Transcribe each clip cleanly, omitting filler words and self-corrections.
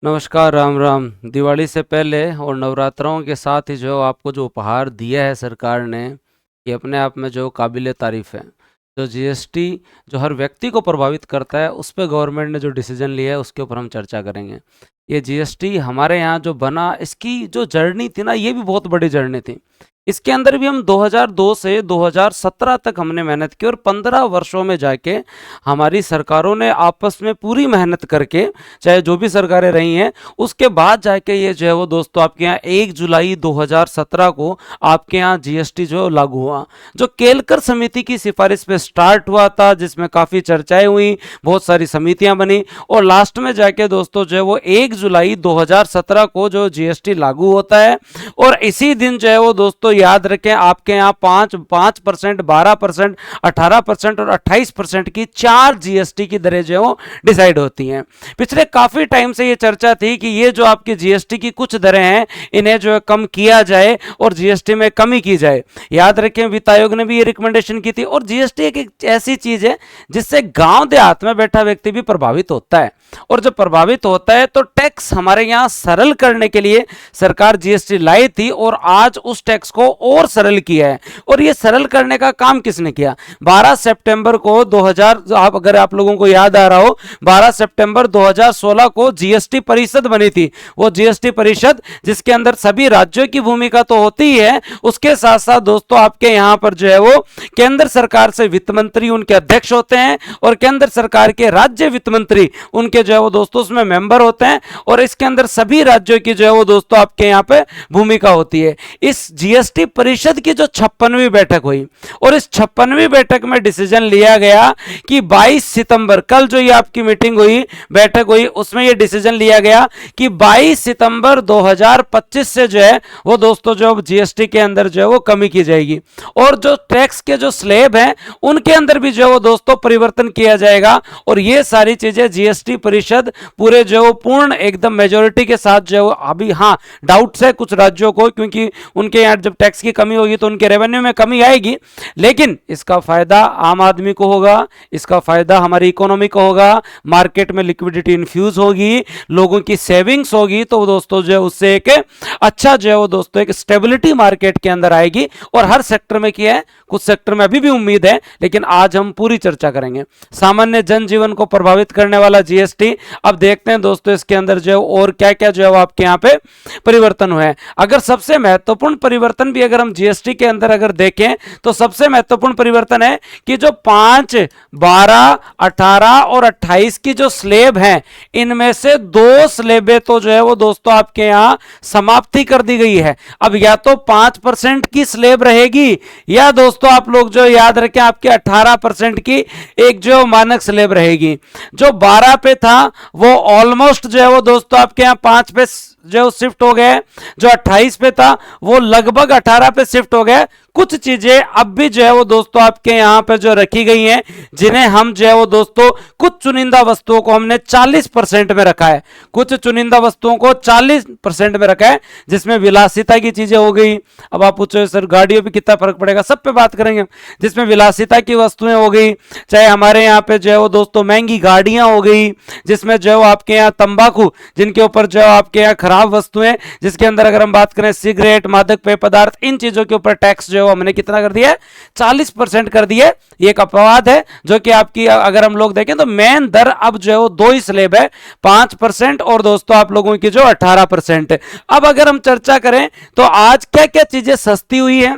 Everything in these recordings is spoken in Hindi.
नमस्कार, राम राम। दिवाली से पहले और नवरात्रों के साथ ही जो आपको जो उपहार दिया है सरकार ने, ये अपने आप में जो काबिल तारीफ़ है। जो जीएसटी जो हर व्यक्ति को प्रभावित करता है, उस पे गवर्नमेंट ने जो डिसीजन लिया है, उसके ऊपर हम चर्चा करेंगे। ये जीएसटी हमारे यहाँ जो बना, इसकी जो जर्नी थी ना, ये भी बहुत बड़ी जर्नी थी। इसके अंदर भी हम 2002 से 2017 तक हमने मेहनत की और 15 वर्षों में जाके हमारी सरकारों ने आपस में पूरी मेहनत करके, चाहे जो भी सरकारें रही हैं, उसके बाद जाके ये जो है वो दोस्तों आपके यहाँ 1 जुलाई 2017 को आपके यहाँ जीएसटी जो लागू हुआ, जो केलकर समिति की सिफारिश पे स्टार्ट हुआ था, जिसमें काफ़ी चर्चाएं हुई, बहुत सारी समितियां बनी और लास्ट में जाके दोस्तों जो है वो 1 जुलाई 2017 को जो जीएसटी लागू होता है। और इसी दिन जो है वो दोस्तों याद रखें, आपके यहाँ 5%, 12%, 18% और 28% की 4 जीएसटी की दरें जो है वो डिसाइड होती हैं। पिछले काफी टाइम से ये चर्चा थी कि ये जो आपकी जीएसटी की कुछ दरें हैं, इन्हें जो है कम किया जाए और जीएसटी में कमी की जाए। याद रखें, वित्त आयोग ने भी ये रिकमेंडेशन की थी। और जीएसटी एक ऐसी चीज है जिससे गांव देहात में बैठा व्यक्ति भी प्रभावित होता है, और जब प्रभावित होता है तो टैक्स हमारे यहाँ सरल करने के लिए सरकार जीएसटी लाई थी और आज उस टैक्स को और सरल किया है। और ये सरल करने का काम किसने किया? 12 सितंबर को 2000, अगर आप लोगों को याद आ रहा हो, 12 सितंबर 2016 को जीएसटी परिषद बनी थी। वो जीएसटी परिषद जिसके अंदर सभी राज्यों की भूमिका तो होती ही है, उसके साथ साथ दोस्तों आपके यहाँ पर जो है वो केंद्र सरकार से वित्त मंत्री उनके अध्यक्ष होते हैं और केंद्र सरकार के राज्य वित्त मंत्री उनके जो है वो दोस्तों उसमें मेंबर होते हैं। और इसके अंदर सभी राज्यों की जो है वो दोस्तों आपके यहाँ पे भूमिका होती है। इस जीएसटी परिषद की जो 56वीं बैठक हुई और इस 56वीं बैठक में डिसीजन लिया गया कि 22 सितंबर, कल जो ये आपकी मीटिंग हुई, बैठक हुई, उसमें ये डिसीजन लिया गया कि 22 सितंबर 2025 से जो है वो दोस्तों जो जीएसटी के अंदर जो है वो कमी की जाएगी और जो टैक्स के जो स्लैब हैं उनके अंदर भी जो है वो दोस्तों परिवर्तन किया जाएगा। और ये सारी चीजें जीएसटी परिषद पूरे जो है पूर्ण एकदम मेजोरिटी के साथ जो है, अभी हाँ डाउट्स है कुछ राज्यों को, क्योंकि उनके यहाँ जब टैक्स की कमी होगी तो उनके रेवेन्यू में कमी आएगी, लेकिन इसका फायदा आम आदमी को होगा, इसका फायदा हमारी इकोनॉमी को होगा, मार्केट में लिक्विडिटी इन्फ्यूज होगी, लोगों की सेविंग्स होगी, तो दोस्तों जो है उससे एक अच्छा जो है वो दोस्तों एक स्टेबिलिटी मार्केट के अंदर आएगी। और हर सेक्टर में किया है, कुछ सेक्टर में अभी भी उम्मीद है, लेकिन आज हम पूरी चर्चा करेंगे सामान्य जनजीवन को प्रभावित करने वाला जीएसटी। अब देखते हैं दोस्तों इसके अंदर जो है और क्या क्या जो है आपके यहाँ पे परिवर्तन हुए हैं। अगर सबसे महत्वपूर्ण परिवर्तन भी अगर हम जीएसटी के अंदर अगर देखें तो सबसे महत्वपूर्ण परिवर्तन है कि जो 5, 12, 18 और 28 की जो स्लेब हैं, इनमें से 2 स्लेबें तो जो है वो दोस्तों आपके यहाँ समाप्ति कर दी गई है। अब या तो 5% की स्लेब रहेगी या दोस्तों आप लोग जो याद रखें आपके 18% की एक जो मानक स्लेब रहेगी। जो 12 पे था वो ऑलमोस्ट जो है वो दोस्तों आपके यहाँ 5 पे जो शिफ्ट हो गए, जो 28 पे था वो लगभग 18 पे शिफ्ट हो गए। कुछ चीजें अब भी जो है वो दोस्तों आपके यहाँ पे जो रखी गई हैं, जिन्हें हम जो है वो दोस्तों कुछ चुनिंदा वस्तुओं को हमने 40% में रखा है, कुछ चुनिंदा वस्तुओं को 40% में रखा है, जिसमें विलासिता की चीजें हो गई। अब आप पूछो सर गाड़ियों पे कितना फर्क पड़ेगा, सब पे बात करेंगे। जिसमें विलासिता की वस्तुएं हो गई, चाहे हमारे यहाँ पे जो है वो दोस्तों महंगी गाड़ियां हो गई, जिसमें जो है आपके यहाँ तंबाकू, जिनके ऊपर जो है आपके यहाँ खराब वस्तुएं, जिसके अंदर अगर हम बात करें सिगरेट, मादक पेय पदार्थ, इन चीजों के ऊपर टैक्स जो है हमने कितना कर दिया है? 40% कर दिया। ये एक अपवाद है जो कि आपकी अगर हम लोग देखें तो मेन दर अब जो है वो 2 ही स्लेब है, 5% और दोस्तों आप लोगों की जो 18%। अब अगर हम चर्चा करें तो आज क्या क्या चीजें सस्ती हुई है,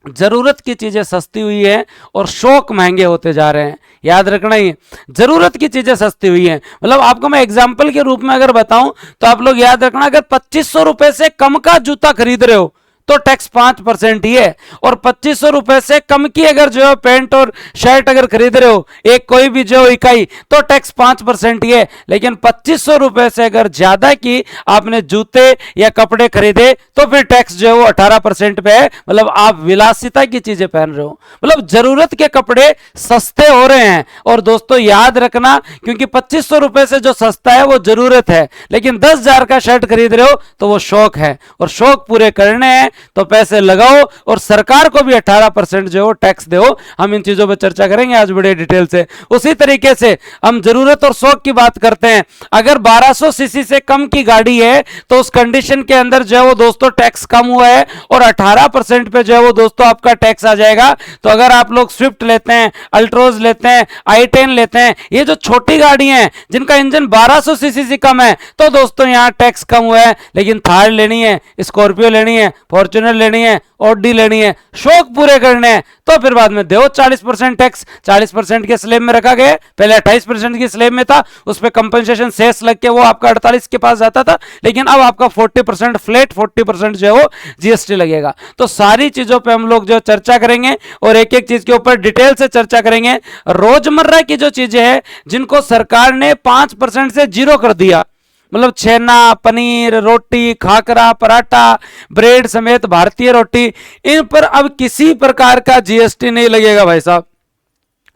जरूरत की चीजें सस्ती हुई है और शौक महंगे होते जा रहे हैं। याद रखना ही, जरूरत की चीजें सस्ती हुई है। मतलब आपको मैं एग्जांपल के रूप में अगर बताऊं तो आप लोग याद रखना, अगर 2500 रुपए से कम का जूता खरीद रहे हो तो टैक्स 5% ही है, और 2500 रुपए से कम की अगर जो है पैंट और शर्ट अगर खरीद रहे हो एक कोई भी जो इकाई, तो टैक्स 5% ही है। लेकिन 2500 रुपए से अगर ज्यादा की आपने जूते या कपड़े खरीदे तो फिर टैक्स जो है वो 18% पे है। मतलब आप विलासिता की चीजें पहन रहे हो, मतलब जरूरत के कपड़े सस्ते हो रहे हैं। और दोस्तों याद रखना, क्योंकि 2500 रुपए से जो सस्ता है वो जरूरत है, लेकिन 10,000 का शर्ट खरीद रहे हो तो वो शौक है, और शौक पूरे करने हैं तो पैसे लगाओ और सरकार को भी 18% जो टैक्स दो। हम इन चीजों पर चर्चा करेंगे आज बड़े डिटेल से। उसी तरीके से हम जरूरत और शौक की बात करते हैं। अगर 1200 सीसी से कम की गाड़ी है तो उस कंडीशन के अंदर जो है वो दोस्तों टैक्स कम हुआ है और 18% पे जो है वो दोस्तों आपका टैक्स आ जाएगा। तो अगर आप लोग स्विफ्ट लेते हैं, अल्ट्रोज लेते हैं, i10 लेते हैं, ये जो छोटी गाड़ी हैं जिनका इंजन 1200 सीसी से कम है, तो दोस्तों यहां टैक्स कम हुआ है। लेकिन थार लेनी है, स्कॉर्पियो लेनी है, फॉर्च्यूनर लेनी है, ऑडी लेनी है, शौक पूरे करने हैं, तो फिर बाद में दो 40% टैक्स। 40% के स्लैब में रखा गया, पहले 28% की स्लैब में था, उस पर कंपनसेशन सेस लग के वो आपका 48 के पास जाता था, लेकिन अब आपका 40% फ्लैट, 40% जो है वो जीएसटी लगेगा। तो सारी चीजों पे हम लोग जो चर्चा करेंगे और एक एक चीज के ऊपर डिटेल से चर्चा करेंगे। रोजमर्रा की जो चीजें हैं जिनको सरकार ने 5% से 0 कर दिया, मतलब छेना, पनीर, रोटी, खाकरा, पराठा, ब्रेड समेत भारतीय रोटी, इन पर अब किसी प्रकार का जीएसटी नहीं लगेगा भाई साहब,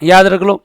याद रख लो।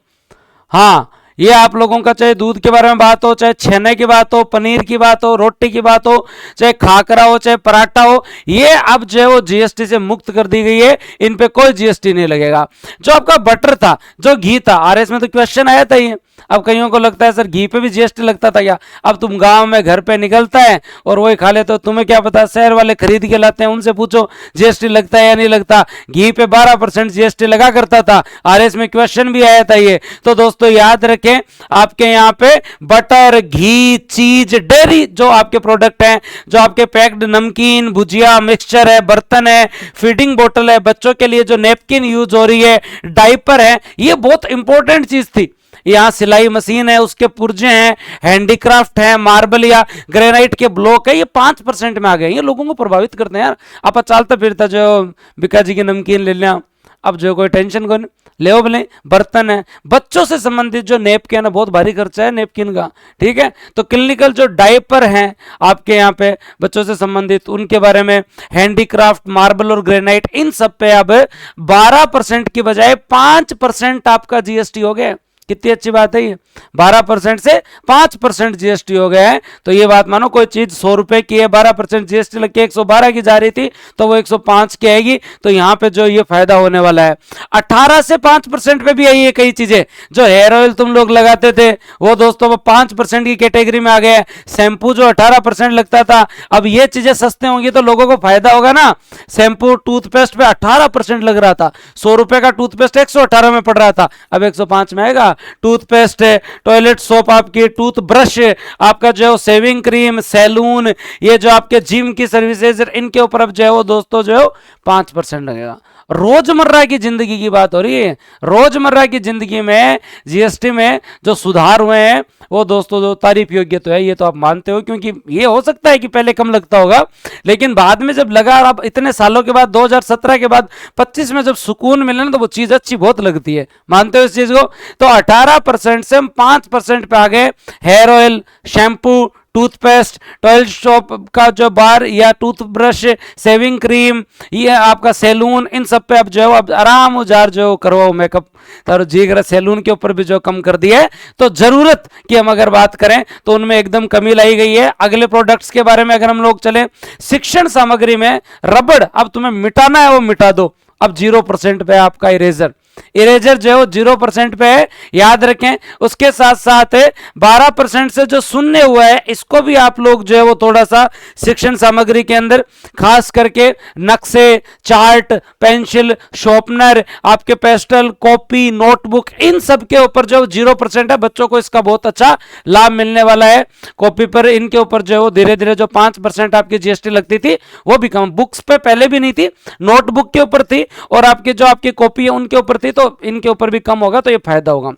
हाँ, ये आप लोगों का चाहे दूध के बारे में बात हो, चाहे छेने की बात हो, पनीर की बात हो, रोटी की बात हो, चाहे खाकरा हो, चाहे पराठा हो, ये अब जो है वो जीएसटी से मुक्त कर दी गई है, इन पे कोई जीएसटी नहीं लगेगा। जो आपका बटर था, जो घी था, आरएस में तो क्वेश्चन आया था ये। अब कईयों को लगता है सर घी पे भी जीएसटी लगता था क्या? अब तुम गांव में घर पे निकलता है और वही खा लेते हो, तुम्हें क्या पता, शहर वाले खरीद के लाते हैं, उनसे पूछो जीएसटी लगता है या नहीं लगता। घी पे 12% जीएसटी लगा करता था, आरएस में क्वेश्चन भी आया था ये। तो दोस्तों याद रखें, आपके यहाँ पे बटर, घी, चीज, डेयरी जो आपके प्रोडक्ट हैं, जो आपके पैक्ड नमकीन, भुजिया, मिक्सचर है, बर्तन है, फीडिंग बोतल है, बच्चों के लिए जो नेपकिन यूज हो रही है, डाइपर है, ये बहुत इंपॉर्टेंट चीज थी। यहाँ सिलाई मशीन है, उसके पुर्जे हैं, हैंडीक्राफ्ट है, मार्बल या ग्रेनाइट के ब्लॉक है, ये 5% में आ गए। ये लोगों को प्रभावित करते हैं यार। आप चलता फिरता जो बिका जी की नमकीन ले लिया, अब जो कोई टेंशन को नहीं, ले बोले। बर्तन है, बच्चों से संबंधित जो नेपकिन है, बहुत भारी खर्चा है नेपकिन का, ठीक है। तो क्लिनिकल जो डायपर हैं आपके यहाँ पे बच्चों से संबंधित, उनके बारे में, हैंडीक्राफ्ट, मार्बल और ग्रेनाइट, इन सब पे अब 12% की बजाय 5% आपका जीएसटी हो गया। कितनी अच्छी बात है ये, 12% से 5% जीएसटी हो गया है। तो ये बात मानो, कोई चीज 100 रुपए की है, 12% जीएसटी लग के 112 की जा रही थी, तो वो 105 की आएगी। तो यहाँ पे जो ये फायदा होने वाला है। 18 से 5% पे भी आई है कई चीजें। जो हेयर ऑयल तुम लोग लगाते थे वो दोस्तों वो 5% की कैटेगरी में आ गया है। शैम्पू जो 18% लगता था, अब ये चीजें सस्ते होंगी तो लोगों को फायदा होगा ना। शैम्पू, टूथपेस्ट पे 18% लग रहा था, 100 रुपए का टूथपेस्ट 118 में पड़ रहा था, अब 105 में आएगा। टूथपेस्ट है, टॉयलेट सोप आपकी, टूथ ब्रश आपका, जो सेविंग क्रीम, सैलून, ये जो आपके जिम की सर्विसेज, इनके ऊपर अब जो है वो दोस्तों जो है 5% लगेगा। रोजमर्रा की जिंदगी की बात हो रही है। रोजमर्रा की जिंदगी में जीएसटी में जो सुधार हुए हैं वो दोस्तों जो तारीफ योग्य तो है, ये तो आप मानते हो, क्योंकि ये हो सकता है कि पहले कम लगता होगा, लेकिन बाद में जब लगा, अब इतने सालों के बाद 2017 के बाद 25 में जब सुकून मिले ना, तो वो चीज अच्छी बहुत लगती है। मानते हो इस चीज को? तो 18% से हम 5% पे आ गए। Hair oil, shampoo, toothpaste, toilet soap का जो बार या टूथब्रश, सेविंग क्रीम, ये आपका सैलून, इन सब पे अब जो है अब आराम उजार जो करवाओ मेकअप, तो जीगर सैलून के ऊपर भी जो कम कर दिया है। तो जरूरत की हम अगर बात करें तो उनमें एकदम कमी लाई गई है। अगले प्रोडक्ट्स के बारे में अगर हम लोग चले, शिक्षण सामग्री में रबड़, अब तुम्हें मिटाना है वो मिटा दो, अब 0% पे आपका इरेजर, इरेजर जो है वो 0% पे है, याद रखें। उसके साथ साथ 12% से जो शून्य हुआ है, इसको भी आप लोग जो है वो थोड़ा सा शिक्षण सामग्री के अंदर, खास करके नक्शे, चार्ट, पेंसिल, शॉर्पनर, आपके पेस्टल, कॉपी, नोटबुक, इन सब के ऊपर जो 0% है, बच्चों को इसका बहुत अच्छा लाभ मिलने वाला है। कॉपी पर इनके ऊपर जो है वो धीरे धीरे जो 5% आपकी जीएसटी लगती थी वो भी कम, बुक्स पे पहले भी नहीं थी, नोटबुक के ऊपर थी, और आपके जो आपकी कॉपी है उनके ऊपर थी, तो इनके ऊपर भी कम होगा, तो ये फायदा होगा।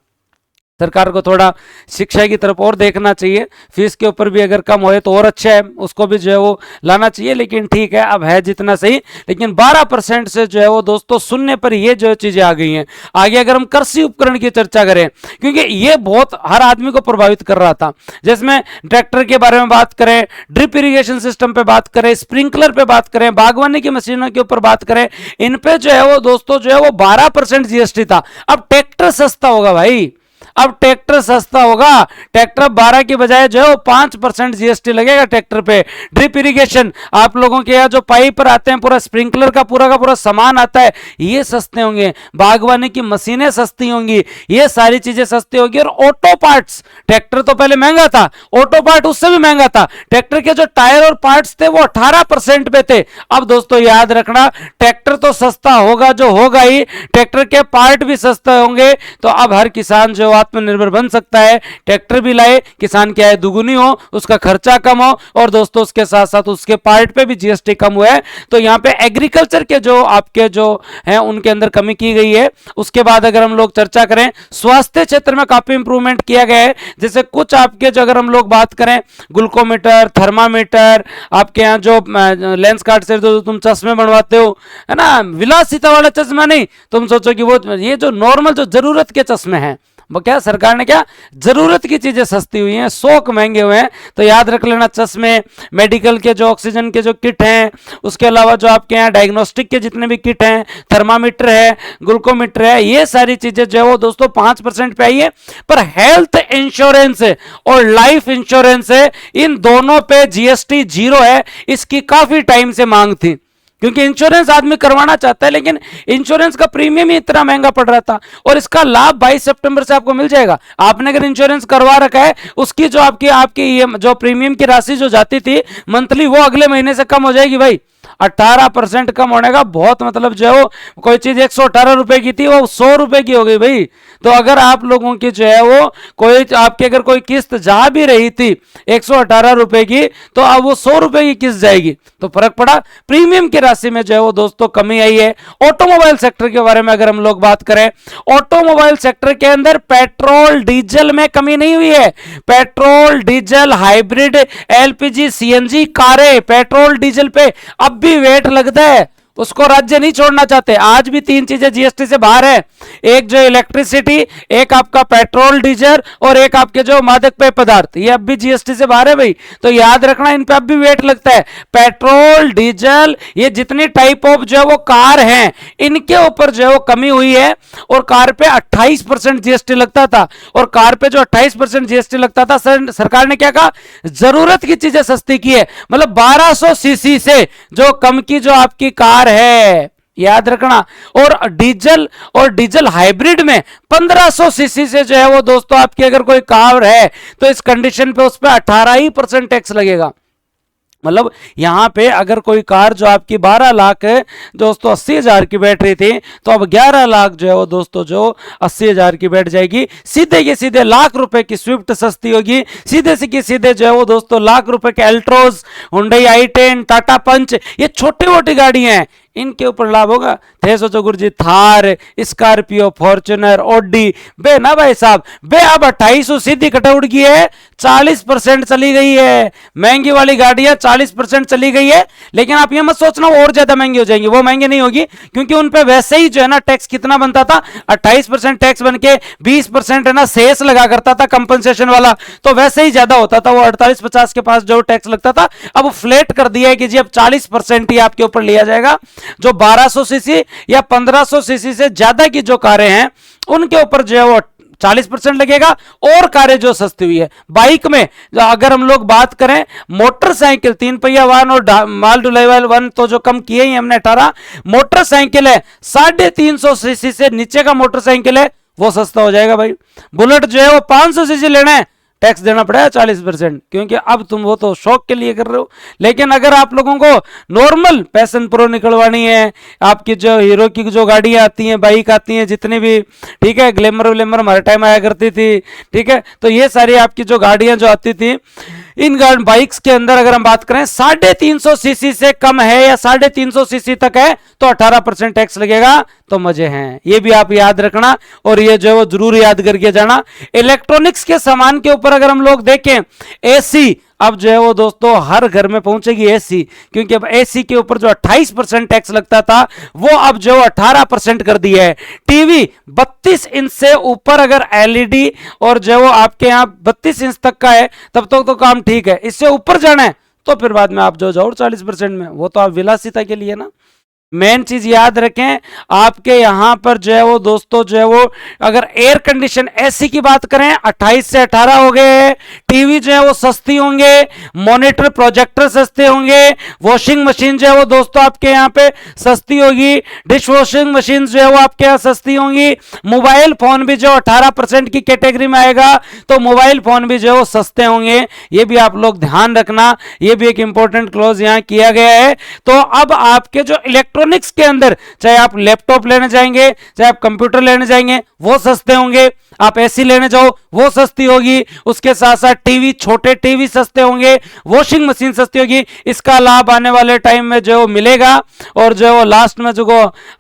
सरकार को थोड़ा शिक्षा की तरफ और देखना चाहिए, फीस के ऊपर भी अगर कम होए तो और अच्छा है, उसको भी जो है वो लाना चाहिए। लेकिन ठीक है, अब है जितना सही, लेकिन 12% से जो है वो दोस्तों शून्य पर ये जो चीजें आ गई हैं। आगे अगर हम कृषि उपकरण की चर्चा करें, क्योंकि ये बहुत हर आदमी को प्रभावित कर रहा था, जिसमें ट्रैक्टर के बारे में बात करें, ड्रिप इरिगेशन सिस्टम पे बात करें, स्प्रिंकलर पे बात करें, बागवानी की मशीनों के ऊपर बात करें, इन पे जो है वो दोस्तों जो है वो 12% जीएसटी था। अब ट्रैक्टर सस्ता होगा भाई, अब ट्रैक्टर सस्ता होगा, ट्रैक्टर 12 की बजाय जो है वो 5% जीएसटी लगेगा ट्रैक्टर पे। ड्रिप इरिगेशन, आप लोगों के यहाँ जो पाइप आते हैं, पूरा स्प्रिंकलर का पूरा सामान आता है, ये सस्ते होंगे। बागवानी की मशीनें सस्ती होंगी, ये सारी चीजें सस्ती होगी। और ऑटो पार्ट्स, ट्रैक्टर तो पहले महंगा था, ऑटो पार्ट उससे भी महंगा था। ट्रैक्टर के जो टायर और पार्ट्स थे वो 18% पे थे। अब दोस्तों याद रखना, ट्रैक्टर तो सस्ता होगा जो होगा ही, ट्रैक्टर के पार्ट भी सस्ते होंगे। तो अब हर किसान जो आत्मनिर्भर बन सकता है, ट्रैक्टर भी लाए, किसान की आय दुगुनी हो, उसका खर्चा कम हो, और दोस्तों उसके साथ साथ उसके पार्ट पे भी जीएसटी कम हुआ है। तो यहाँ पे एग्रीकल्चर के जो आपके जो हैं उनके अंदर कमी की गई है। उसके बाद अगर हम लोग चर्चा करें, स्वास्थ्य क्षेत्र में काफी इंप्रूवमेंट किया गया है। जैसे कुछ आपके जो अगर हम लोग बात करें, ग्लूकोमीटर, थर्मामीटर, आपके यहाँ जो लेंस कार्ड से जो तुम चश्मे बनवाते हो, है ना, विलासिता वाला चश्मा नहीं, तुम सोचो कि वो ये जो नॉर्मल जो जरूरत के चश्मे हैं, वो क्या सरकार ने क्या जरूरत की चीजें सस्ती हुई हैं, शौक महंगे हुए हैं। तो याद रख लेना, चश्मे, मेडिकल के जो ऑक्सीजन के जो किट हैं, उसके अलावा जो आपके यहाँ डायग्नोस्टिक के जितने भी किट हैं, थर्मामीटर है, ग्लूकोमीटर है, ये सारी चीजें जो है वो दोस्तों 5% पे आई है। पर हेल्थ इंश्योरेंस और लाइफ इंश्योरेंस है, इन दोनों पे जीएसटी 0 है। इसकी काफी टाइम से मांग थी, क्योंकि इंश्योरेंस आदमी करवाना चाहता है, लेकिन इंश्योरेंस का प्रीमियम ही इतना महंगा पड़ रहा था। और इसका लाभ 22 सितंबर से आपको मिल जाएगा। आपने अगर इंश्योरेंस करवा रखा है, उसकी जो आपकी ये जो प्रीमियम की राशि जो जाती थी मंथली, वो अगले महीने से कम हो जाएगी भाई। 18% कम होने का बहुत मतलब जो है, कोई चीज 118 रुपए की थी वो 100 रुपए की हो गई भाई। तो अगर आप लोगों की जो है वो कोई आपकी अगर कोई किस्त जा भी रही थी 118 रुपए की, तो अब वो 100 रुपए की किस्त जाएगी, तो फर्क पड़ा। प्रीमियम की राशि में जो है वो दोस्तों कमी आई है। ऑटोमोबाइल सेक्टर के बारे में अगर हम लोग बात करें, ऑटोमोबाइल सेक्टर के अंदर पेट्रोल डीजल में कमी नहीं हुई है। Petrol diesel hybrid LPG CNG कारें पेट्रोल डीजल पे अब भी वेट लगता है, उसको राज्य नहीं छोड़ना चाहते। आज भी 3 चीजें जीएसटी से बाहर है, एक जो इलेक्ट्रिसिटी, एक आपका पेट्रोल डीजल, और एक आपके जो मादक पेय पदार्थ, ये अब भी जीएसटी से बाहर है भाई। तो याद रखना, इन पे अब भी वेट लगता है। पेट्रोल डीजल, ये जितनी टाइप ऑफ जो है वो कार हैं, इनके ऊपर जो है वो कमी हुई है। और कार पे 28% जीएसटी लगता था, और कार पे जो 28% जीएसटी लगता था, सरकार ने क्या कहा, जरूरत की चीजें सस्ती की है। मतलब 1200 सीसी से जो कम की जो आपकी कार है, याद रखना। और डीजल हाइब्रिड में 1500 सीसी से जो है वो दोस्तों आपकी अगर कोई कार है, तो इस कंडीशन पे उस पर 18% टैक्स लगेगा। मतलब यहां पे अगर कोई कार जो आपकी 12 लाख दोस्तों 80,000 की बैठ रही थी, तो अब 11 लाख जो है वो दोस्तों जो 80,000 की बैठ जाएगी। सीधे के सीधे लाख रुपए की स्विफ्ट सस्ती होगी, सीधे से की सीधे जो है वो दोस्तों लाख रुपए के अल्ट्रोज, हुंडई i10, टाटा पंच, ये छोटी मोटी गाड़ियां हैं, इनके ऊपर लाभ होगा। थे सोचो गुरुजी, थार, स्कॉर्पियो, फॉर्च्यूनर, ऑडी, बे ना भाई साहब, बे अब 2800 सीधी कटौड़ की है, 40% चली गई है। महंगी वाली गाड़ियां 40% चली गई है, लेकिन आप ये मत सोचना वो और ज्यादा महंगी हो जाएंगी, वो महंगी नहीं होगी, क्योंकि उन पे वैसे ही जो है ना टैक्स कितना बनता था, 28% टैक्स बन के 20% है ना सेस लगा करता था कंपनसेशन वाला, तो वैसे ही ज्यादा होता था, वो 48-50 के पास जो टैक्स लगता था, अब वो फ्लैट कर दिया है कि जी अब 40% ही आपके ऊपर लिया जाएगा। जो 1200 सीसी या 1500 सीसी से ज्यादा की जो कारें हैं, उनके ऊपर जो है वो 40% लगेगा। और कारें जो सस्ती हुई है, बाइक में अगर हम लोग बात करें, मोटरसाइकिल 3 पहिया वाहन और माल ढुलाई वाले वाहन तो जो कम किए ही हमने 18, मोटरसाइकिल है 350 सीसी से नीचे का मोटरसाइकिल है वो सस्ता हो जाएगा भाई। बुलेट जो है वो 500 सीसी लेना है, टैक्स देना पड़ेगा 40%, क्योंकि अब तुम वो तो शौक के लिए कर रहे हो। लेकिन अगर आप लोगों को नॉर्मल पैशन प्रो निकलवानी है, आपकी जो हीरो की जो गाड़ियां आती हैं, बाइक आती हैं जितनी भी, ठीक है, ग्लैमर हमारे टाइम आया करती थी, ठीक है, तो ये सारी आपकी जो गाड़ियां जो आती थी, इन बाइक्स के अंदर अगर हम बात करें 350 सीसी से कम है या 350 सीसी तक है, तो 18% टैक्स लगेगा। तो मजे हैं, ये भी आप याद रखना, और ये जो है वो जरूर याद करके जाना। इलेक्ट्रॉनिक्स के सामान के ऊपर अगर हम लोग देखें, एसी अब जो है वो दोस्तों हर घर में पहुंचेगी एसी, क्योंकि अब एसी के ऊपर जो 28% टैक्स लगता था, वो अब जो 18% कर दिया है। टीवी 32 इंच से ऊपर अगर एलईडी और जो वो आपके यहाँ 32 इंच तक का है, तब तक तो काम ठीक है। इससे ऊपर जाना है तो फिर बाद में आप जो जाओ 40% में, वो तो आप विलासिता के लिए ना। मेन चीज याद रखें, आपके यहां पर जो है वो दोस्तों जो है वो अगर एयर कंडीशन एसी की बात करें 28 से 18 हो गए, टीवी जो है वो सस्ती होंगे, मॉनिटर प्रोजेक्टर सस्ते होंगे, वॉशिंग मशीन जो है वो दोस्तों आपके यहां पे सस्ती होगी, डिश वॉशिंग मशीन जो है वो आपके यहां सस्ती होंगी, मोबाइल फोन भी जो 18% की कैटेगरी में आएगा तो मोबाइल फोन भी जो है वो सस्ते होंगे। ये भी आप लोग ध्यान रखना, ये भी एक इंपॉर्टेंट क्लॉज यहां किया गया है। तो अब आपके जो इलेक्ट्रॉनिक्स के अंदर, चाहे आप लैपटॉप लेने जाएंगे, चाहे आप कंप्यूटर लेने जाएंगे, वो सस्ते होंगे, आप एसी लेने जाओ वो सस्ती होगी, उसके साथ साथ टीवी, छोटे टीवी सस्ते होंगे, वॉशिंग मशीन सस्ती होगी। इसका लाभ आने वाले टाइम में जो मिलेगा, और जो लास्ट में जो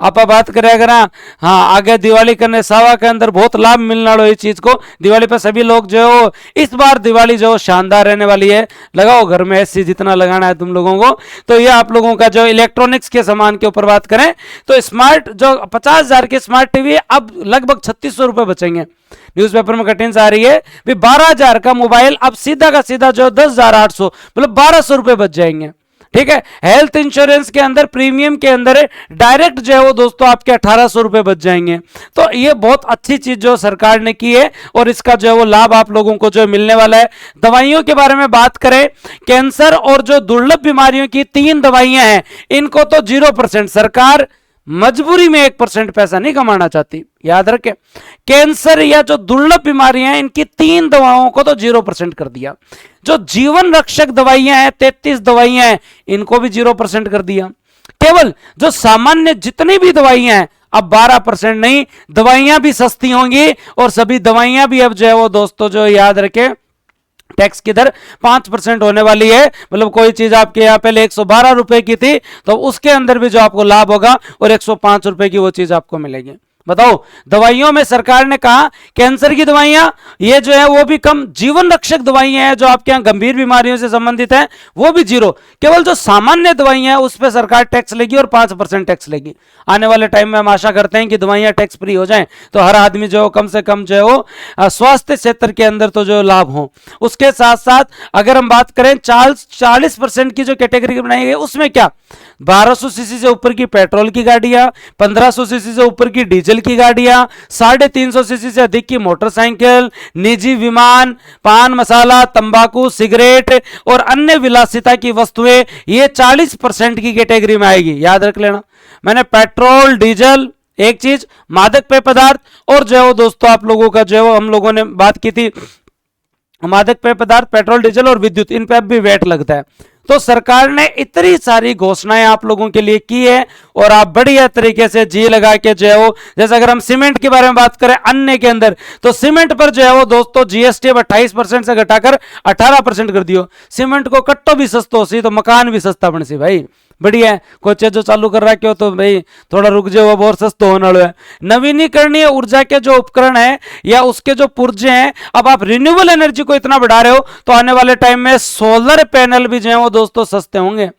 आप बात करेगा ना, हाँ आगे दिवाली करने सावा के अंदर बहुत लाभ मिलना वाला इस चीज को, दिवाली पर सभी लोग जो इस बार दिवाली जो शानदार रहने वाली है। लगाओ घर में एसी जितना लगाना है तुम लोगों को। तो ये आप लोगों का जो इलेक्ट्रॉनिक्स के सामान के ऊपर बात करें तो स्मार्ट जो 50,000 की स्मार्ट टीवी अब लगभग 3600 रुपए बचेंगे। न्यूज़पेपर में कटिंग्स आ रही है भी 12,000 का मोबाइल अब सीधा का सीधा जो 10,800 मतलब 1,200 रुपए बच जाएंगे। ठीक है, हेल्थ इंश्योरेंस के अंदर प्रीमियम के अंदर डायरेक्ट जो है वो दोस्तों आपके 1,800 रुपए बच जाएंगे। तो ये बहुत अच्छी चीज जो सरकार ने की है और इसका जो है वो लाभ आप लोगों को जो मिलने वाला है। दवाइयों के बारे में बात करें, कैंसर और जो दुर्लभ बीमारियों की 3 दवाइयां हैं, इनको तो 0% सरकार मजबूरी में 1% पैसा नहीं कमाना चाहती, याद रखें। कैंसर या जो दुर्लभ बीमारियां हैं इनकी 3 दवाओं को तो 0% कर दिया। जो जीवन रक्षक दवाइयां हैं 33 दवाइयां हैं, इनको भी 0% कर दिया। केवल जो सामान्य जितनी भी दवाइयां हैं अब 12% नहीं, दवाइयां भी सस्ती होंगी और सभी दवाइयां भी अब जो है वो दोस्तों जो याद रखें टैक्स की दर 5% होने वाली है। मतलब कोई चीज आपके यहां पहले 112 रुपए की थी तो उसके अंदर भी जो आपको लाभ होगा और 105 रुपए की वो चीज आपको मिलेगी। बताओ, दवाइयों में सरकार ने कहा कैंसर की दवाइयां ये जो है वो भी कम, जीवन रक्षक दवाइयां हैं जो आपके यहां गंभीर बीमारियों से संबंधित हैं वो भी 0, केवल जो सामान्य दवाइयां हैं उस पर सरकार टैक्स लेगी और 5% टैक्स लेगी। आने वाले टाइम में हम आशा करते हैं कि दवाइयां टैक्स फ्री हो जाएं तो हर आदमी जो कम से कम जो है वो स्वास्थ्य क्षेत्र के अंदर तो जो लाभ हो। उसके साथ साथ अगर हम बात करें 40% की जो कैटेगरी बनाई गई उसमें क्या, 1200 सीसी से ऊपर की पेट्रोल की गाड़ियां, 1500 सीसी से ऊपर की डीजल की गाड़ियां, 350 सीसी से अधिक की मोटरसाइकिल, निजी विमान, पान मसाला, तंबाकू, सिगरेट और अन्य विलासिता की वस्तुएं, ये 40% की कैटेगरी में आएगी। याद रख लेना, मैंने पेट्रोल, डीजल, एक चीज मादक पेय पदार्थ, और जो है दोस्तों आप लोगों का जो है हम लोगों ने बात की थी मादक पेय पदार्थ, पेट्रोल, डीजल और विद्युत, इन पे अब भी वैट लगता है। तो सरकार ने इतनी सारी घोषणाएं आप लोगों के लिए की है और आप बढ़िया तरीके से जी लगा के जो है वो, जैसे अगर हम सीमेंट के बारे में बात करें अन्य के अंदर, तो सीमेंट पर जो है वो दोस्तों जीएसटी अब 28% से घटाकर 18% कर दियो। सीमेंट को कट्टो भी सस्तो सी तो मकान भी सस्ता बन सी भाई, बढ़िया है। कोई चीज जो चालू कर रखे हो तो भाई थोड़ा रुक जाओ, अब और सस्ता होने वाला है। नवीनीकरणीय ऊर्जा के जो उपकरण है या उसके जो पुर्जे हैं, अब आप रिन्यूएबल एनर्जी को इतना बढ़ा रहे हो तो आने वाले टाइम में सोलर पैनल भी जो है वो दोस्तों सस्ते होंगे।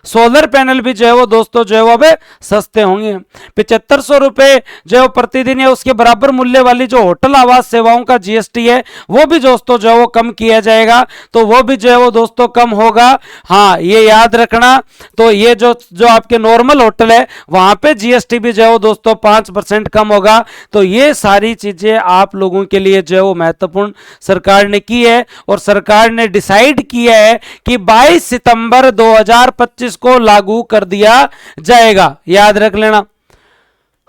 सोलर पैनल भी जो है वो दोस्तों जो है वो अब सस्ते होंगे। 7500 रुपए जो है प्रतिदिन या उसके बराबर मूल्य वाली जो होटल आवास सेवाओं का जीएसटी है वो भी दोस्तों जो है वो कम किया जाएगा, तो वो भी जो है वो दोस्तों कम होगा। हाँ ये याद रखना, तो ये जो आपके नॉर्मल होटल है वहां पे जीएसटी भी जो है वो दोस्तों 5% कम होगा। तो ये सारी चीजें आप लोगों के लिए जो है वो महत्वपूर्ण सरकार ने की है और सरकार ने डिसाइड किया है कि 22 सितंबर 2025 को लागू कर दिया जाएगा। याद रख लेना।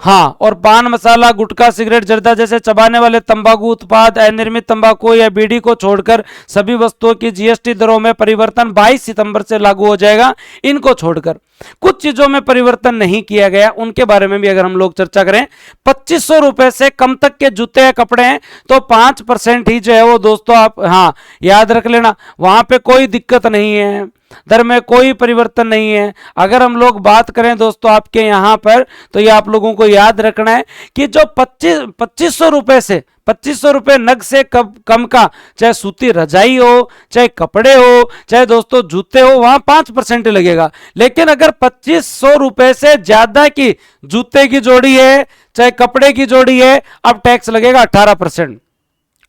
हाँ, और पान मसाला, गुटखा, सिगरेट, जर्दा जैसे चबाने वाले तंबाकू उत्पाद, अनिर्मित तंबाकू या बीड़ी को छोड़कर सभी वस्तुओं की जीएसटी दरों में परिवर्तन 22 सितंबर से लागू हो जाएगा। इनको छोड़कर कुछ चीजों में परिवर्तन नहीं किया गया, उनके बारे में भी अगर हम लोग चर्चा करें, 2500 रुपए से कम तक के जूते या कपड़े हैं तो 5% ही जो है वो दोस्तों आप हाँ याद रख लेना, वहां पे कोई दिक्कत नहीं है, दर में कोई परिवर्तन नहीं है। अगर हम लोग बात करें दोस्तों आपके यहां पर, तो ये आप लोगों को याद रखना है कि जो 2500 रुपए से 2500 रुपए नग से कम का, चाहे सूती रजाई हो, चाहे कपड़े हो, चाहे दोस्तों जूते हो, वहां 5% लगेगा। लेकिन अगर 2500 रुपए से ज्यादा की जूते की जोड़ी है, चाहे कपड़े की जोड़ी है, अब टैक्स लगेगा 18%।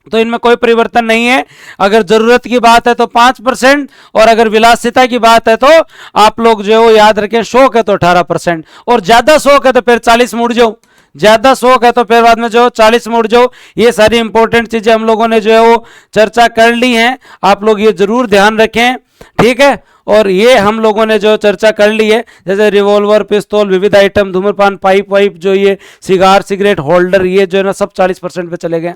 तो इनमें कोई परिवर्तन नहीं है। अगर जरूरत की बात है तो 5%, और अगर विलासिता की बात है तो आप लोग जो है वो याद रखें, शौक है तो 18%, और ज्यादा शौक है तो फिर 40 मुड़ जाओ, ज्यादा शौक है तो फिर बाद में जो 40 मुड़ जाओ। ये सारी इंपॉर्टेंट चीजें हम लोगों ने जो है वो चर्चा कर ली हैं, आप लोग ये जरूर ध्यान रखें, ठीक है। और ये हम लोगों ने जो चर्चा कर ली है, जैसे रिवॉल्वर, पिस्तौल, विविध आइटम, धूम्रपान पाइप वाइप, जो ये सिगार सिगरेट होल्डर, ये जो है ना सब 40% पे चले गए,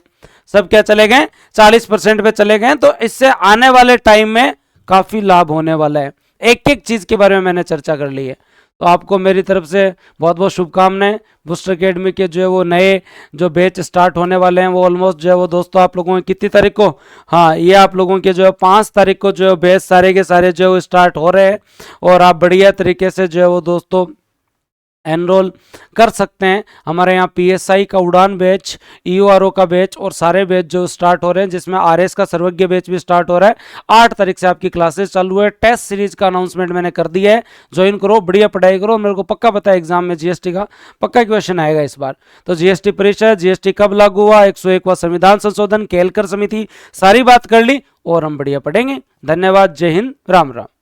सब क्या चले गए, 40% पे चले गए। तो इससे आने वाले टाइम में काफी लाभ होने वाला है। एक एक चीज के बारे में मैंने चर्चा कर ली है। तो आपको मेरी तरफ से बहुत बहुत शुभकामनाएं। बूस्टर एकेडमी के जो है वो नए जो बैच स्टार्ट होने वाले हैं, वो ऑलमोस्ट जो है वो दोस्तों आप लोगों की कितनी तारीख को, हाँ ये आप लोगों के जो है 5 तारीख को जो है बैच सारे के सारे जो है वो स्टार्ट हो रहे हैं, और आप बढ़िया तरीके से जो है वो दोस्तों एनरोल कर सकते हैं। हमारे यहाँ पीएसआई का उड़ान बैच, ईओआरओ का बैच और सारे बैच जो स्टार्ट हो रहे हैं, जिसमें आरएस का सर्वज्ञ बैच भी स्टार्ट हो रहा है। 8 तारीख से आपकी क्लासेस चालू है। टेस्ट सीरीज का अनाउंसमेंट मैंने कर दिया है, ज्वाइन करो, बढ़िया पढ़ाई करो। मेरे को पक्का पता है एग्जाम में जीएसटी का पक्का क्वेश्चन आएगा इस बार। तो जीएसटी परिषद, जीएसटी कब लागू हुआ, 101वां संविधान संशोधन, केलकर समिति, सारी बात कर ली और हम बढ़िया पढ़ेंगे। धन्यवाद, जय हिंद, राम राम।